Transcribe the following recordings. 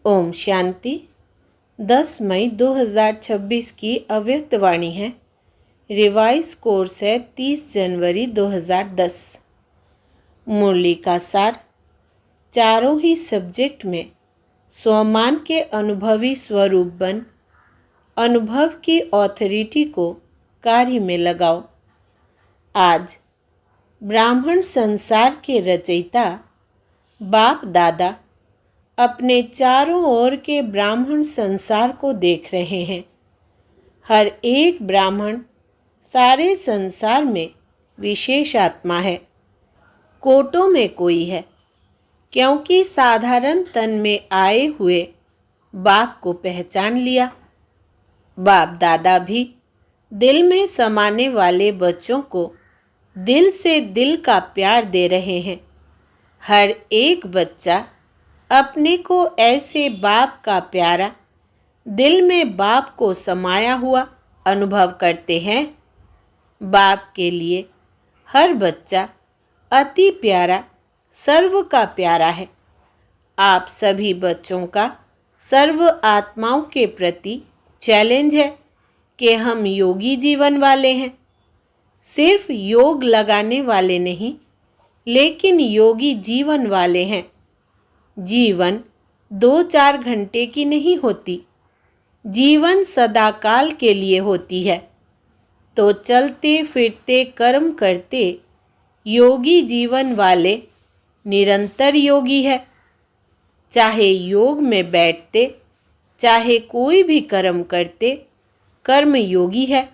ओम शांति। 10 मई 2026 की अव्यक्त वाणी है। रिवाइज कोर्स है 30 जनवरी 2010। मुरली का सार। चारों ही सब्जेक्ट में स्वमान के अनुभवी स्वरूप बन अनुभव की ऑथोरिटी को कार्य में लगाओ। आज ब्राह्मण संसार के रचयिता बाप दादा अपने चारों ओर के ब्राह्मण संसार को देख रहे हैं। हर एक ब्राह्मण सारे संसार में विशेष आत्मा है। कोटों में कोई है, क्योंकि साधारण तन में आए हुए बाप को पहचान लिया। बाप दादा भी दिल में समाने वाले बच्चों को दिल से दिल का प्यार दे रहे हैं। हर एक बच्चा अपने को ऐसे बाप का प्यारा, दिल में बाप को समाया हुआ अनुभव करते हैं। बाप के लिए हर बच्चा अति प्यारा, सर्व का प्यारा है। आप सभी बच्चों का सर्व आत्माओं के प्रति चैलेंज है कि हम योगी जीवन वाले हैं। सिर्फ योग लगाने वाले नहीं, लेकिन योगी जीवन वाले हैं। जीवन 2-4 घंटे की नहीं होती, जीवन सदाकाल के लिए होती है। तो चलते फिरते कर्म करते योगी जीवन वाले निरंतर योगी है। चाहे योग में बैठते, चाहे कोई भी कर्म करते, कर्म योगी है।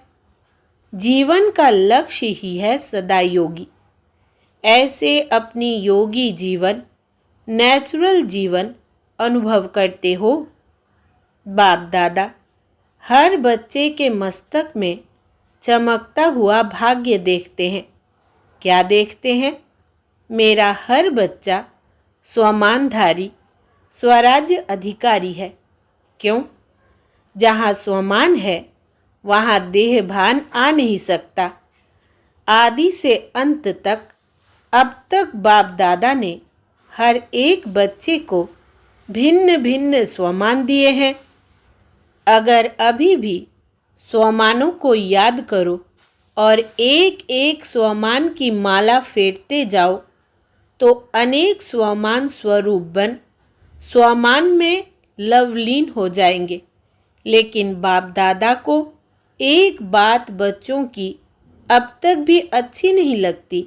जीवन का लक्ष्य ही है सदा योगी। ऐसे अपनी योगी जीवन, नेचुरल जीवन अनुभव करते हो। बाप दादा हर बच्चे के मस्तक में चमकता हुआ भाग्य देखते हैं। क्या देखते हैं? मेरा हर बच्चा स्वमानधारी, स्वराज्य अधिकारी है। क्यों? जहाँ स्वमान है वहाँ देहभान आ नहीं सकता। आदि से अंत तक अब तक बाप दादा ने हर एक बच्चे को भिन्न भिन्न स्वमान दिए हैं। अगर अभी भी स्वमानों को याद करो और एक एक स्वमान की माला फेरते जाओ, तो अनेक स्वमान स्वरूप बन स्वमान में लवलीन हो जाएंगे। लेकिन बाप दादा को एक बात बच्चों की अब तक भी अच्छी नहीं लगती।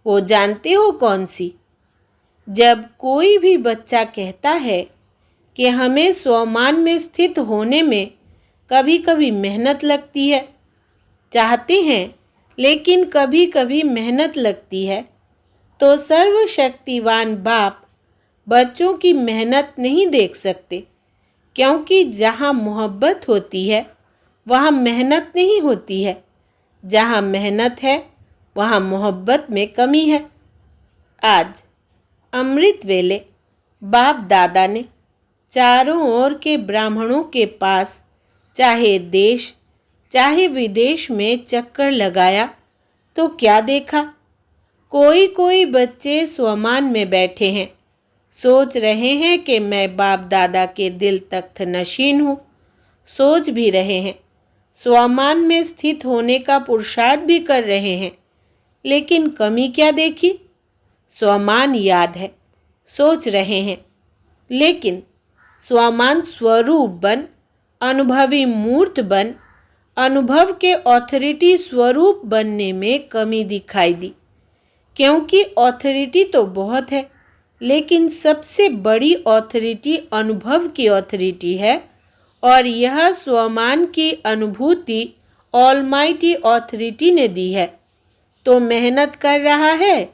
वो जानते हो कौन सी? जब कोई भी बच्चा कहता है कि हमें स्वमान में स्थित होने में कभी कभी मेहनत लगती है, चाहते हैं लेकिन कभी कभी मेहनत लगती है, तो सर्वशक्तिवान बाप बच्चों की मेहनत नहीं देख सकते, क्योंकि जहाँ मोहब्बत होती है वहाँ मेहनत नहीं होती है। जहाँ मेहनत है वहाँ मोहब्बत में कमी है। आज अमृत वेले बाप दादा ने चारों ओर के ब्राह्मणों के पास चाहे देश चाहे विदेश में चक्कर लगाया तो क्या देखा? कोई कोई बच्चे स्वमान में बैठे हैं, सोच रहे हैं कि मैं बाप दादा के दिल तख्त नशीन हूँ। सोच भी रहे हैं, स्वमान में स्थित होने का पुरुषार्थ भी कर रहे हैं, लेकिन कमी क्या देखी? स्वमान याद है, सोच रहे हैं, लेकिन स्वमान स्वरूप बन, अनुभवी मूर्त बन, अनुभव के ऑथोरिटी स्वरूप बनने में कमी दिखाई दी। क्योंकि ऑथोरिटी तो बहुत है, लेकिन सबसे बड़ी ऑथोरिटी अनुभव की ऑथोरिटी है, और यह स्वमान की अनुभूति ऑलमाइटी ऑथोरिटी ने दी है। तो मेहनत कर रहा है,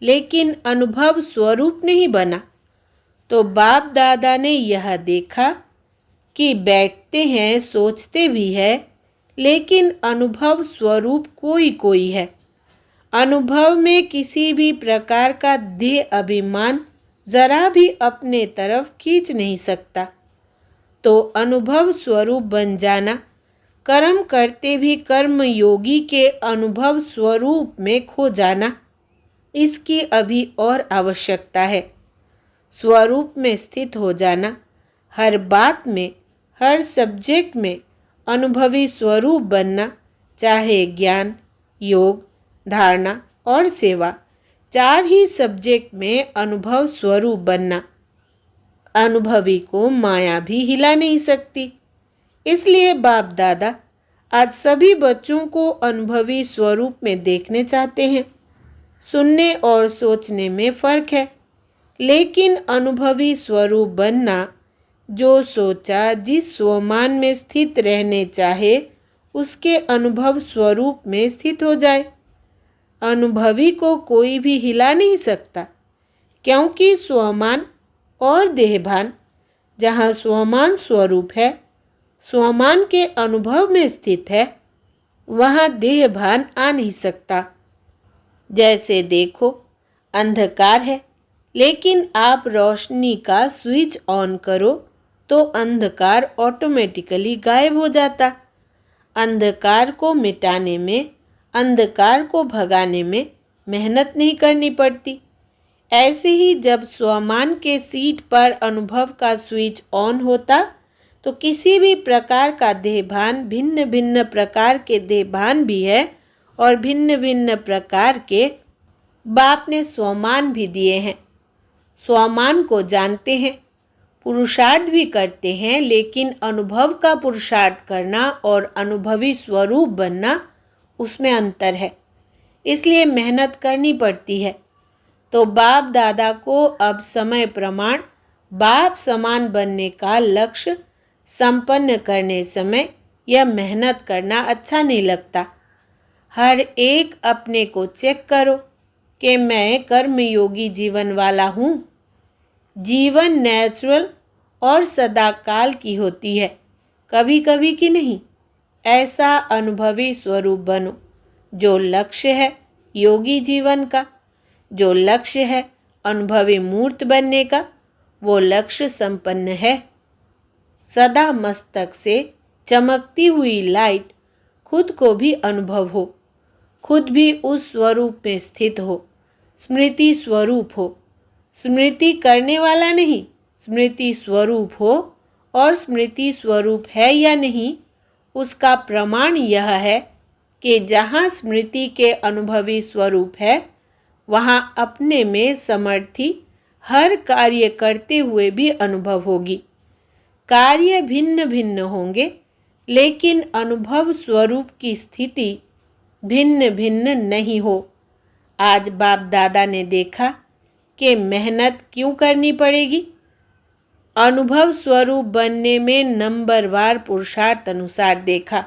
लेकिन अनुभव स्वरूप नहीं बना। तो बाप दादा ने यह देखा कि बैठते हैं, सोचते भी है, लेकिन अनुभव स्वरूप कोई कोई है। अनुभव में किसी भी प्रकार का देह अभिमान जरा भी अपने तरफ खींच नहीं सकता। तो अनुभव स्वरूप बन जाना, कर्म करते भी कर्म योगी के अनुभव स्वरूप में खो जाना, इसकी अभी और आवश्यकता है। स्वरूप में स्थित हो जाना हर बात में, हर सब्जेक्ट में अनुभवी स्वरूप बनना, चाहे ज्ञान, योग, धारणा और सेवा, 4 ही सब्जेक्ट में अनुभव स्वरूप बनना। अनुभवी को माया भी हिला नहीं सकती। इसलिए बाप दादा आज सभी बच्चों को अनुभवी स्वरूप में देखने चाहते हैं। सुनने और सोचने में फर्क है, लेकिन अनुभवी स्वरूप बनना, जो सोचा जिस स्वमान में स्थित रहने चाहे उसके अनुभव स्वरूप में स्थित हो जाए। अनुभवी को कोई भी हिला नहीं सकता, क्योंकि स्वमान और देहभान, जहाँ स्वमान स्वरूप है, स्वमान के अनुभव में स्थित है, वहाँ देहभान आ नहीं सकता। जैसे देखो, अंधकार है, लेकिन आप रोशनी का स्विच ऑन करो तो अंधकार ऑटोमेटिकली गायब हो जाता। अंधकार को मिटाने में, अंधकार को भगाने में मेहनत नहीं करनी पड़ती। ऐसे ही जब स्वमान के सीट पर अनुभव का स्विच ऑन होता तो किसी भी प्रकार का देहभान, भिन्न भिन्न प्रकार के देहभान भी है और भिन्न भिन्न प्रकार के बाप ने स्वमान भी दिए हैं। स्वमान को जानते हैं, पुरुषार्थ भी करते हैं, लेकिन अनुभव का पुरुषार्थ करना और अनुभवी स्वरूप बनना, उसमें अंतर है। इसलिए मेहनत करनी पड़ती है। तो बाप दादा को अब समय प्रमाण बाप समान बनने का लक्ष्य संपन्न करने समय यह मेहनत करना अच्छा नहीं लगता। हर एक अपने को चेक करो कि मैं कर्मयोगी जीवन वाला हूँ। जीवन नेचुरल और सदाकाल की होती है, कभी कभी की नहीं। ऐसा अनुभवी स्वरूप बनो। जो लक्ष्य है योगी जीवन का, जो लक्ष्य है अनुभवी मूर्त बनने का, वो लक्ष्य संपन्न है। सदा मस्तक से चमकती हुई लाइट खुद को भी अनुभव हो, खुद भी उस स्वरूप में स्थित हो, स्मृति स्वरूप हो। स्मृति करने वाला नहीं, स्मृति स्वरूप हो। और स्मृति स्वरूप है या नहीं, उसका प्रमाण यह है कि जहाँ स्मृति के अनुभवी स्वरूप है, वहाँ अपने में समर्थी हर कार्य करते हुए भी अनुभव होगी। कार्य भिन्न भिन्न होंगे, लेकिन अनुभव स्वरूप की स्थिति भिन्न भिन्न नहीं हो। आज बाप दादा ने देखा कि मेहनत क्यों करनी पड़ेगी। अनुभव स्वरूप बनने में नंबरवार पुरुषार्थ अनुसार देखा।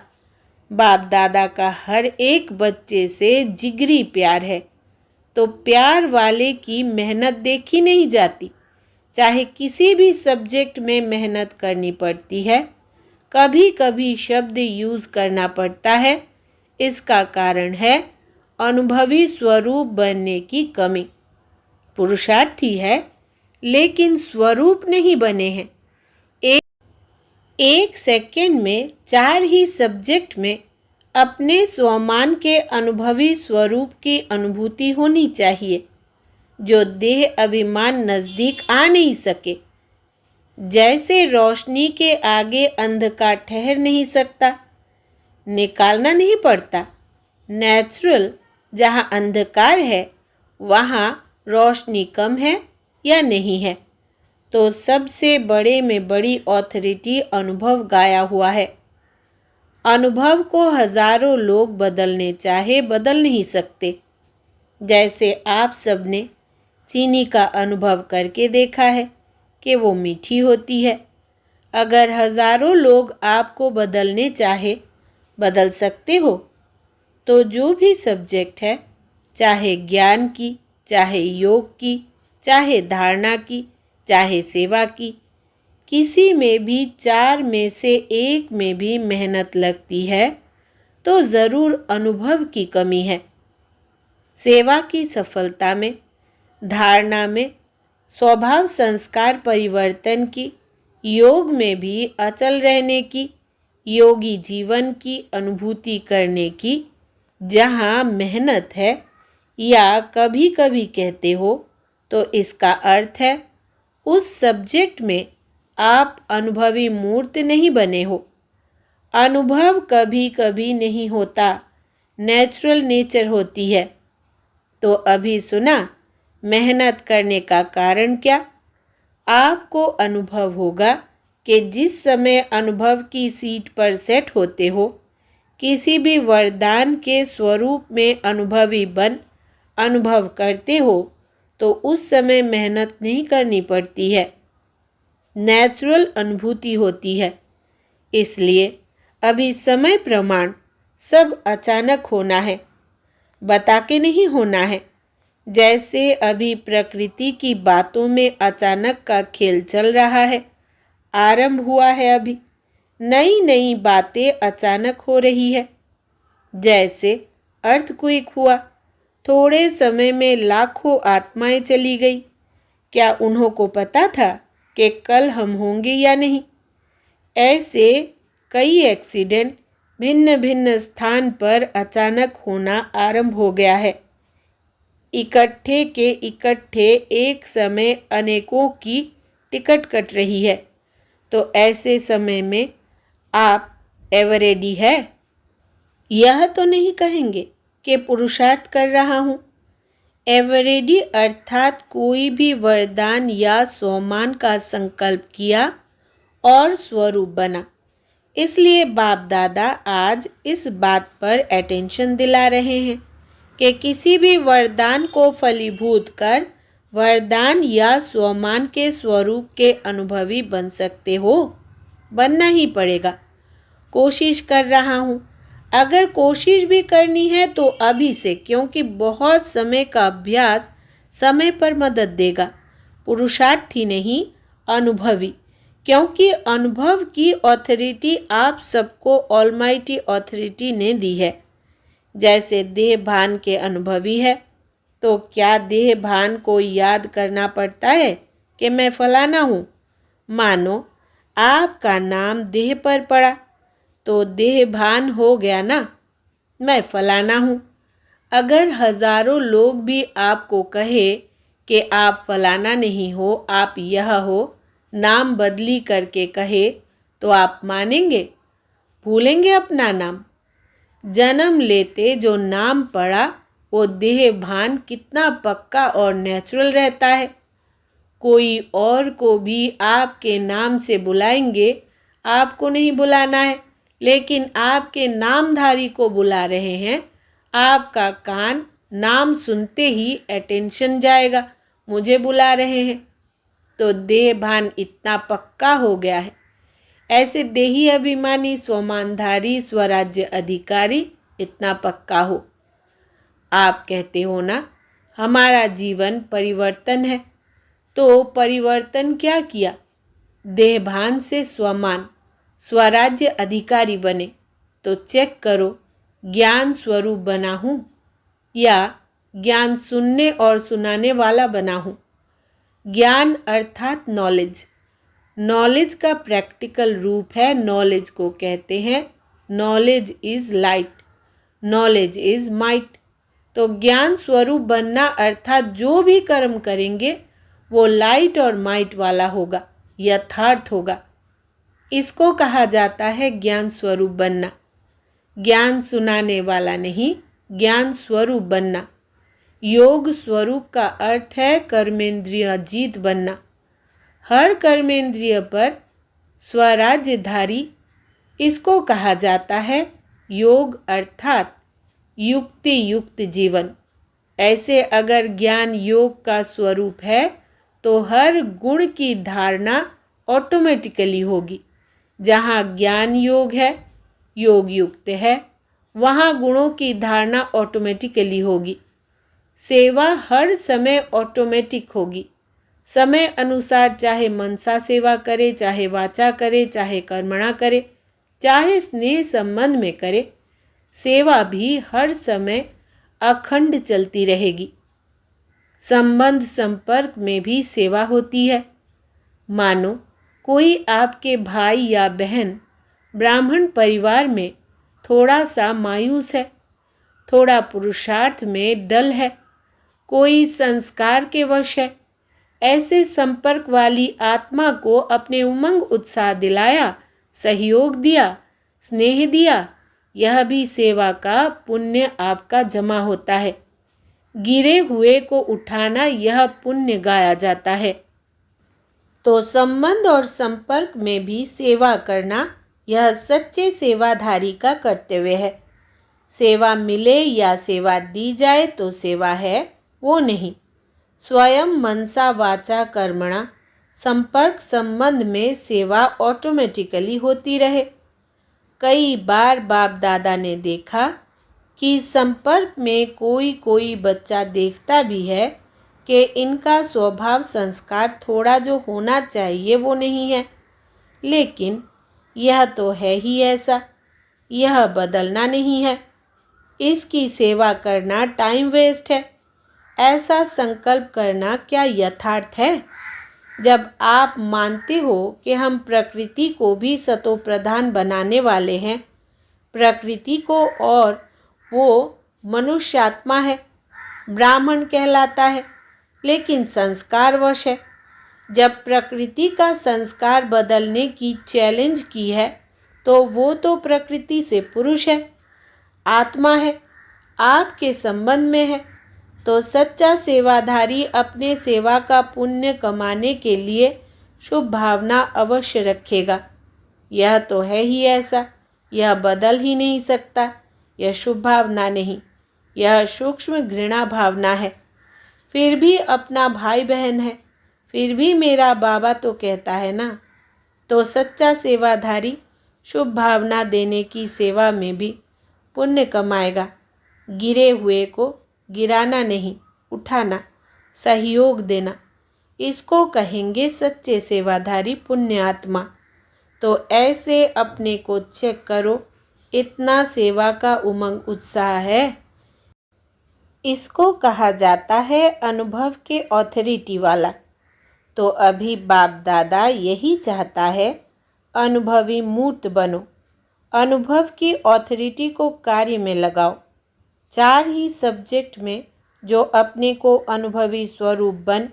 बाप दादा का हर एक बच्चे से जिगरी प्यार है, तो प्यार वाले की मेहनत देखी नहीं जाती। चाहे किसी भी सब्जेक्ट में मेहनत करनी पड़ती है, कभी कभी शब्द यूज़ करना पड़ता है। इसका कारण है अनुभवी स्वरूप बनने की कमी। पुरुषार्थी है, लेकिन स्वरूप नहीं बने हैं। एक सेकंड में 4 ही सब्जेक्ट में अपने स्वमान के अनुभवी स्वरूप की अनुभूति होनी चाहिए, जो देह अभिमान नज़दीक आ नहीं सके। जैसे रोशनी के आगे अंधकार ठहर नहीं सकता, निकालना नहीं पड़ता। नेचुरल जहाँ अंधकार है, वहाँ रोशनी कम है या नहीं है। तो सबसे बड़े में बड़ी ऑथोरिटी अनुभव गाया हुआ है। अनुभव को हजारों लोग बदलने चाहे बदल नहीं सकते। जैसे आप सबने चीनी का अनुभव करके देखा है कि वो मीठी होती है। अगर हजारों लोग आपको बदलने चाहे बदल सकते हो। तो जो भी सब्जेक्ट है, चाहे ज्ञान की, चाहे योग की, चाहे धारणा की, चाहे सेवा की, किसी में भी 4 में से 1 में भी मेहनत लगती है तो ज़रूर अनुभव की कमी है। सेवा की सफलता में, धारणा में, स्वभाव संस्कार परिवर्तन की, योग में भी अचल रहने की, योगी जीवन की अनुभूति करने की, जहाँ मेहनत है या कभी कभी कहते हो तो इसका अर्थ है उस सब्जेक्ट में आप अनुभवी मूर्त नहीं बने हो। अनुभव कभी कभी नहीं होता, नेचुरल नेचर होती है। तो अभी सुना मेहनत करने का कारण क्या? आपको अनुभव होगा कि जिस समय अनुभव की सीट पर सेट होते हो, किसी भी वरदान के स्वरूप में अनुभवी बन अनुभव करते हो, तो उस समय मेहनत नहीं करनी पड़ती है, नेचुरल अनुभूति होती है। इसलिए अभी समय प्रमाण सब अचानक होना है, बता के नहीं होना है। जैसे अभी प्रकृति की बातों में अचानक का खेल चल रहा है, आरंभ हुआ है। अभी नई नई बातें अचानक हो रही है। जैसे अर्थक्वेक हुआ, थोड़े समय में लाखों आत्माएं चली गई। क्या उन्हों को पता था कि कल हम होंगे या नहीं? ऐसे कई एक्सीडेंट भिन्न भिन्न स्थान पर अचानक होना आरंभ हो गया है। इकट्ठे के इकट्ठे एक समय अनेकों की टिकट कट रही है। तो ऐसे समय में आप एवर रेडी है? यह तो नहीं कहेंगे कि पुरुषार्थ कर रहा हूँ। एवर रेडी अर्थात कोई भी वरदान या स्वमान का संकल्प किया और स्वरूप बना। इसलिए बाप दादा आज इस बात पर अटेंशन दिला रहे हैं कि किसी भी वरदान को फलीभूत कर वरदान या स्वमान के स्वरूप के अनुभवी बन सकते हो। बनना ही पड़ेगा। कोशिश कर रहा हूँ। अगर कोशिश भी करनी है तो अभी से, क्योंकि बहुत समय का अभ्यास समय पर मदद देगा। पुरुषार्थी नहीं, अनुभवी, क्योंकि अनुभव की ऑथोरिटी आप सबको ऑलमाइटी ऑथोरिटी ने दी है। जैसे देह भान के अनुभवी है, तो क्या देह भान को याद करना पड़ता है कि मैं फलाना हूँ? मानो आपका नाम देह पर पड़ा तो देह भान हो गया ना, मैं फलाना हूँ। अगर हजारों लोग भी आपको कहे कि आप फलाना नहीं हो, आप यह हो, नाम बदली करके कहे, तो आप मानेंगे? भूलेंगे अपना नाम? जन्म लेते जो नाम पड़ा वो देह भान कितना पक्का और नेचुरल रहता है। कोई और को भी आपके नाम से बुलाएंगे, आपको नहीं बुलाना है, लेकिन आपके नामधारी को बुला रहे हैं। आपका कान नाम सुनते ही अटेंशन जाएगा, मुझे बुला रहे हैं। तो देह भान इतना पक्का हो गया है। ऐसे देही अभिमानी, स्वमानधारी, स्वराज्य अधिकारी इतना पक्का हो। आप कहते हो ना हमारा जीवन परिवर्तन है, तो परिवर्तन क्या किया? देह भान से स्वमान, स्वराज्य अधिकारी बने। तो चेक करो, ज्ञान स्वरूप बना हूँ या ज्ञान सुनने और सुनाने वाला बना हूँ? ज्ञान अर्थात नॉलेज। नॉलेज का प्रैक्टिकल रूप है। नॉलेज को कहते हैं knowledge is light, knowledge is might. तो ज्ञान स्वरूप बनना अर्थात जो भी कर्म करेंगे वो लाइट और माइट वाला होगा, यथार्थ होगा। इसको कहा जाता है ज्ञान स्वरूप बनना। ज्ञान सुनाने वाला नहीं, ज्ञान स्वरूप बनना। योग स्वरूप का अर्थ है कर्मेंद्रिय जीत बनना। हर कर्मेंद्रिय पर स्वराज्यधारी, इसको कहा जाता है योग अर्थात युक्ति युक्त जीवन। ऐसे अगर ज्ञान योग का स्वरूप है तो हर गुण की धारणा ऑटोमेटिकली होगी। जहाँ ज्ञान योग है, योग युक्त है, वहाँ गुणों की धारणा ऑटोमेटिकली होगी। सेवा हर समय ऑटोमेटिक होगी। समय अनुसार चाहे मनसा सेवा करे, चाहे वाचा करे, चाहे कर्मणा करे, चाहे स्नेह संबंध में करे, सेवा भी हर समय अखंड चलती रहेगी। संबंध संपर्क में भी सेवा होती है। मानो कोई आपके भाई या बहन ब्राह्मण परिवार में थोड़ा सा मायूस है, थोड़ा पुरुषार्थ में डल है, कोई संस्कार के वश है, ऐसे संपर्क वाली आत्मा को अपने उमंग उत्साह दिलाया, सहयोग दिया, स्नेह दिया, यह भी सेवा का पुण्य आपका जमा होता है। गिरे हुए को उठाना, यह पुण्य गाया जाता है। तो संबंध और संपर्क में भी सेवा करना, यह सच्चे सेवाधारी का कर्तव्य है। सेवा मिले या सेवा दी जाए तो सेवा है, वो नहीं। स्वयं मनसा वाचा कर्मणा, संपर्क संबंध में सेवा ऑटोमेटिकली होती रहे। कई बार बाप दादा ने देखा कि संपर्क में कोई कोई बच्चा देखता भी है कि इनका स्वभाव संस्कार थोड़ा जो होना चाहिए वो नहीं है, लेकिन यह तो है ही ऐसा, यह बदलना नहीं है, इसकी सेवा करना टाइम वेस्ट है। ऐसा संकल्प करना क्या यथार्थ है? जब आप मानते हो कि हम प्रकृति को भी सतो प्रधान बनाने वाले हैं, प्रकृति को, और वो मनुष्यात्मा है, ब्राह्मण कहलाता है, लेकिन संस्कारवश है। जब प्रकृति का संस्कार बदलने की चैलेंज की है, तो वो तो प्रकृति से पुरुष है, आत्मा है, आपके संबंध में है। तो सच्चा सेवाधारी अपने सेवा का पुण्य कमाने के लिए शुभ भावना अवश्य रखेगा। यह तो है ही ऐसा, यह बदल ही नहीं सकता। यह शुभ भावना नहीं, यह सूक्ष्म घृणा भावना है। फिर भी अपना भाई बहन है, फिर भी मेरा बाबा तो कहता है ना। तो सच्चा सेवाधारी शुभ भावना देने की सेवा में भी पुण्य कमाएगा। गिरे हुए को गिराना नहीं, उठाना, सहयोग देना, इसको कहेंगे सच्चे सेवाधारी पुण्य आत्मा। तो ऐसे अपने को चेक करो, इतना सेवा का उमंग उत्साह है। इसको कहा जाता है अनुभव के ऑथोरिटी वाला। तो अभी बाप दादा यही चाहता है, अनुभवी मूर्त बनो, अनुभव की ऑथोरिटी को कार्य में लगाओ। 4 ही सब्जेक्ट में जो अपने को अनुभवी स्वरूप बन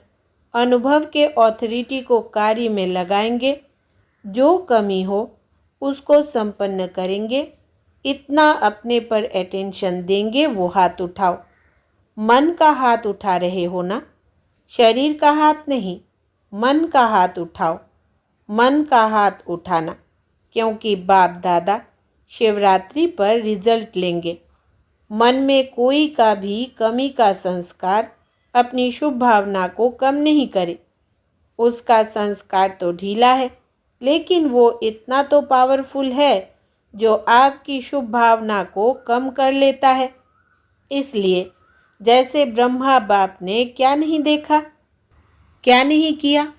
अनुभव के ऑथोरिटी को कार्य में लगाएंगे, जो कमी हो उसको संपन्न करेंगे, इतना अपने पर अटेंशन देंगे। वो हाथ उठाओ। मन का हाथ उठा रहे हो ना, शरीर का हाथ नहीं, मन का हाथ उठाओ। मन का हाथ उठाना, क्योंकि बाप दादा शिवरात्रि पर रिजल्ट लेंगे। मन में कोई का भी कमी का संस्कार अपनी शुभ भावना को कम नहीं करे। उसका संस्कार तो ढीला है, लेकिन वो इतना तो पावरफुल है जो आपकी शुभ भावना को कम कर लेता है। इसलिए जैसे ब्रह्मा बाप ने क्या नहीं देखा, क्या नहीं किया,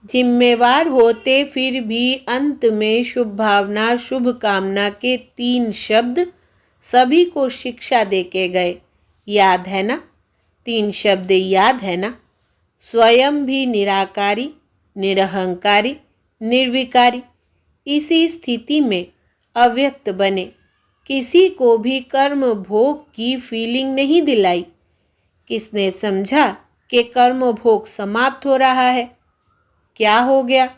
जिम्मेवार होते फिर भी अंत में शुभ भावना शुभ कामना के 3 शब्द सभी को शिक्षा दे के गए। याद है ना? 3 शब्द याद है ना? स्वयं भी निराकारी, निरहंकारी, निर्विकारी। इसी स्थिति में अव्यक्त बने, किसी को भी कर्म भोग की फीलिंग नहीं दिलाई। किसने समझा कि कर्म भोग समाप्त हो रहा है? क्या हो गया?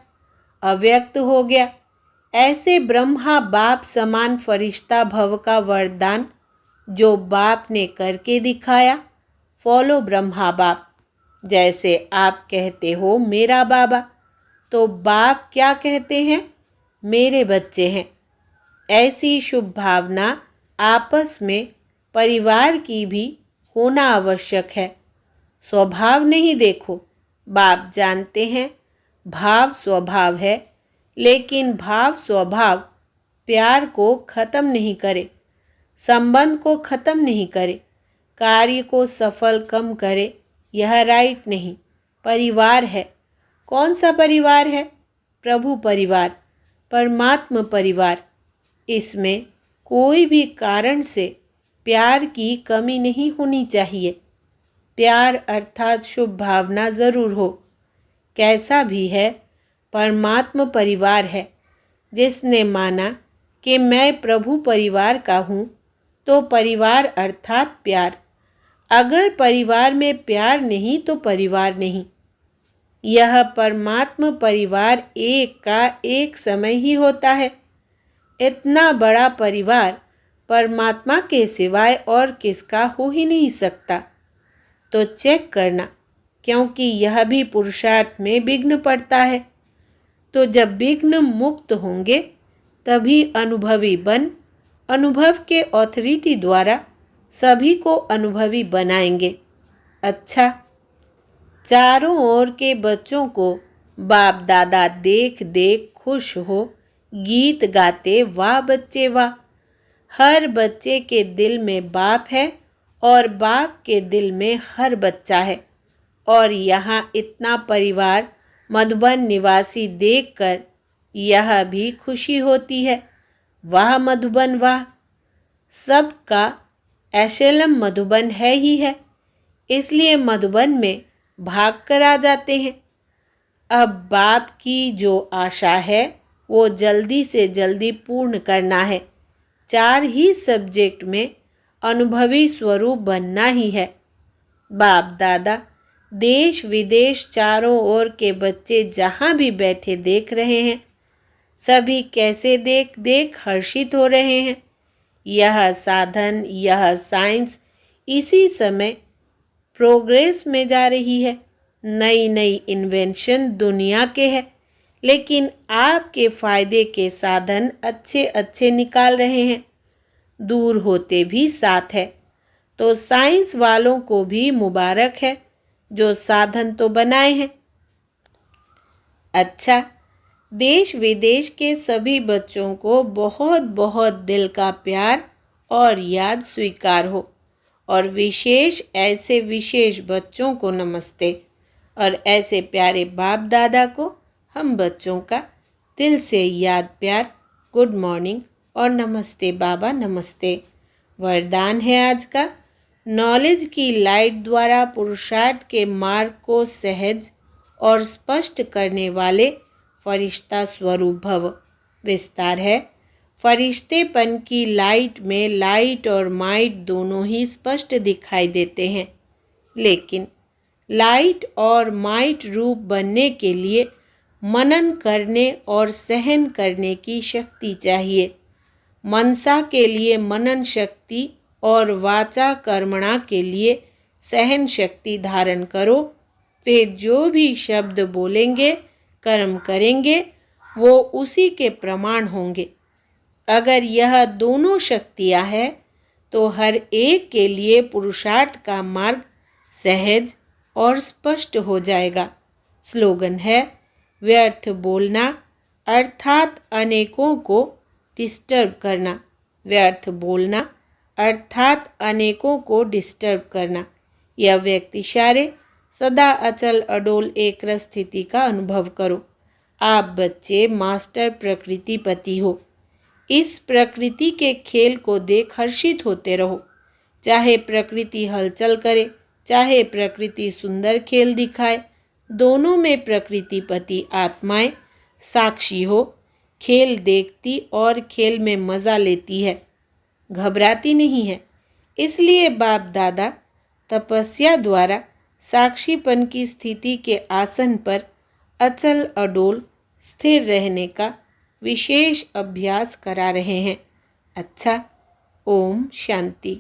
अव्यक्त हो गया। ऐसे ब्रह्मा बाप समान फरिश्ता भव का वरदान जो बाप ने करके दिखाया, फॉलो ब्रह्मा बाप। जैसे आप कहते हो मेरा बाबा, तो बाप क्या कहते हैं? मेरे बच्चे हैं। ऐसी शुभ भावना आपस में परिवार की भी होना आवश्यक है। स्वभाव नहीं देखो, बाप जानते हैं भाव स्वभाव है, लेकिन भाव स्वभाव प्यार को ख़त्म नहीं करे, संबंध को ख़त्म नहीं करे, कार्य को सफल कम करे। यह राइट नहीं। परिवार है, कौन सा परिवार है? प्रभु परिवार, परमात्मा परिवार। इसमें कोई भी कारण से प्यार की कमी नहीं होनी चाहिए। प्यार अर्थात शुभ भावना ज़रूर हो। कैसा भी है, परमात्मा परिवार है। जिसने माना कि मैं प्रभु परिवार का हूँ, तो परिवार अर्थात प्यार। अगर परिवार में प्यार नहीं तो परिवार नहीं। यह परमात्मा परिवार एक का एक समय ही होता है। इतना बड़ा परिवार परमात्मा के सिवाय और किसका हो ही नहीं सकता। तो चेक करना, क्योंकि यह भी पुरुषार्थ में विघ्न पड़ता है। तो जब विघ्न मुक्त होंगे तभी अनुभवी बन अनुभव के ऑथोरिटी द्वारा सभी को अनुभवी बनाएंगे। अच्छा, चारों ओर के बच्चों को बाप दादा देख देख खुश हो गीत गाते वाह बच्चे वाह। हर बच्चे के दिल में बाप है और बाप के दिल में हर बच्चा है। और यहाँ इतना परिवार मधुबन निवासी देखकर यह भी खुशी होती है, वाह मधुबन वाह। सबका एशेलम मधुबन है ही है, इसलिए मधुबन में भाग कर आ जाते हैं। अब बाप की जो आशा है वो जल्दी से जल्दी पूर्ण करना है। 4 ही सब्जेक्ट में अनुभवी स्वरूप बनना ही है। बाप दादा देश विदेश चारों ओर के बच्चे जहाँ भी बैठे देख रहे हैं। सभी कैसे देख देख हर्षित हो रहे हैं। यह साधन, यह साइंस इसी समय प्रोग्रेस में जा रही है। नई नई इन्वेंशन दुनिया के हैं, लेकिन आपके फ़ायदे के साधन अच्छे अच्छे निकाल रहे हैं। दूर होते भी साथ है। तो साइंस वालों को भी मुबारक है जो साधन तो बनाए हैं। अच्छा, देश विदेश के सभी बच्चों को बहुत बहुत दिल का प्यार और याद स्वीकार हो। और विशेष ऐसे विशेष बच्चों को नमस्ते। और ऐसे प्यारे बाप दादा को हम बच्चों का दिल से याद प्यार गुड मॉर्निंग और नमस्ते बाबा नमस्ते। वरदान है आज का, नॉलेज की लाइट द्वारा पुरुषार्थ के मार्ग को सहज और स्पष्ट करने वाले फरिश्ता स्वरूप भव। विस्तार है, फरिश्तेपन की लाइट में लाइट और माइट दोनों ही स्पष्ट दिखाई देते हैं, लेकिन लाइट और माइट रूप बनने के लिए मनन करने और सहन करने की शक्ति चाहिए। मनसा के लिए मनन शक्ति और वाचा कर्मणा के लिए सहन शक्ति धारण करो। फिर जो भी शब्द बोलेंगे कर्म करेंगे वो उसी के प्रमाण होंगे। अगर यह दोनों शक्तियाँ हैं तो हर एक के लिए पुरुषार्थ का मार्ग सहज और स्पष्ट हो जाएगा। स्लोगन है, व्यर्थ बोलना अर्थात अनेकों को डिस्टर्ब करना। व्यर्थ बोलना अर्थात अनेकों को डिस्टर्ब करना। यह व्यक्ति सारे सदा अचल अडोल एक रस स्थिति का अनुभव करो। आप बच्चे मास्टर प्रकृतिपति हो। इस प्रकृति के खेल को देख हर्षित होते रहो। चाहे प्रकृति हलचल करे, चाहे प्रकृति सुंदर खेल दिखाए, दोनों में प्रकृतिपति आत्माएं साक्षी हो। खेल देखती और खेल में मज़ा लेती है, घबराती नहीं है। इसलिए बाप दादा तपस्या द्वारा साक्षीपन की स्थिति के आसन पर अचल अडोल स्थिर रहने का विशेष अभ्यास करा रहे हैं। अच्छा, ओम शांति।